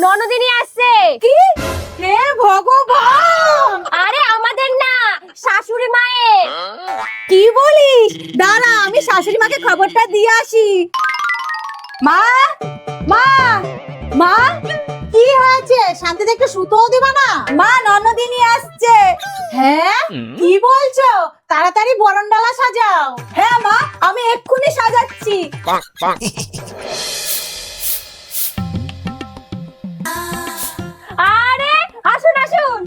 ননদিনী আসছে। কি? হে ভগবান! আরে আমাদের না, শাশুড়ি মায়ের। কি বলিস? দাঁড়া, আমি শাশুড়ি মাকে খবরটা দিয়ে আসি। মা, মা, মা, কি হয়েছে? শান্তিতে একটু শুতেও দিবা না? মা, ননদিনী আসছে। হ্যাঁ, কি বলছো? তাড়াতাড়ি বরণডালা সাজাও। হ্যাঁ মা, আমি এক্ষুনি সাজাচ্ছি। আরে আসুন আসুন।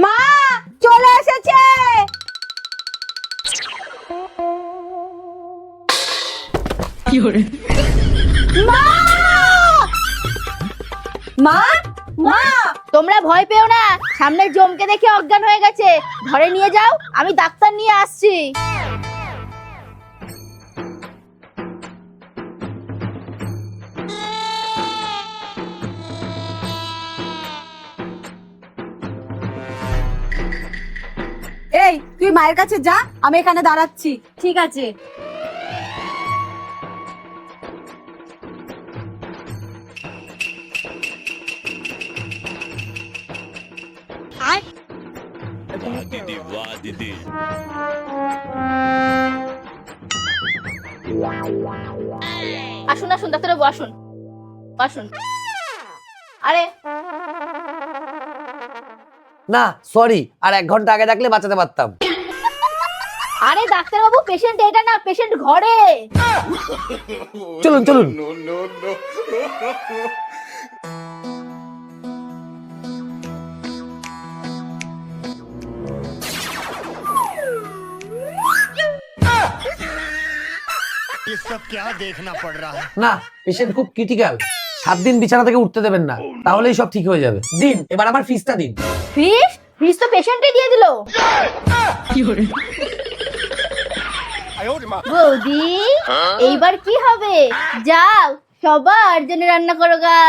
মা, চলে এসেছে। মা, মা, মা, তোমরা ভয় পেও না, সামনে জমকে দেখে অজ্ঞান হয়ে গেছে। ঘরে নিয়ে যাও, আমি ডাক্তার নিয়ে আসছি। এই তুই মায়ের কাছে যা, আমি এখানে দাঁড়াচ্ছি। ঠিক আছে। दीदी वाह दीदी আসুন আসুন ডাক্তারবাবু, আসুন আসুন। আরে না সরি, আর 1 ঘন্টা আগে ডাকলে বাঁচাতে পারতাম। আরে ডাক্তারবাবু, পেশেন্ট এটা না, পেশেন্ট ঘরে। চলুন চলুন। ये सब क्या देखना पड़ रहा है। না, পেশেন্ট খুব ক্রিটিক্যাল। 7 দিন বিছানা থেকে উঠতে দেবেন না, তাহলেই সব ঠিক হয়ে যাবে। দিন, এবার আমার ফিসটা দিন। ফিস ফিস তো পেশেন্টই দিয়ে দিল। বৌদি, এইবার কি হবে? যাও, সবার জন্য রান্না করো গা।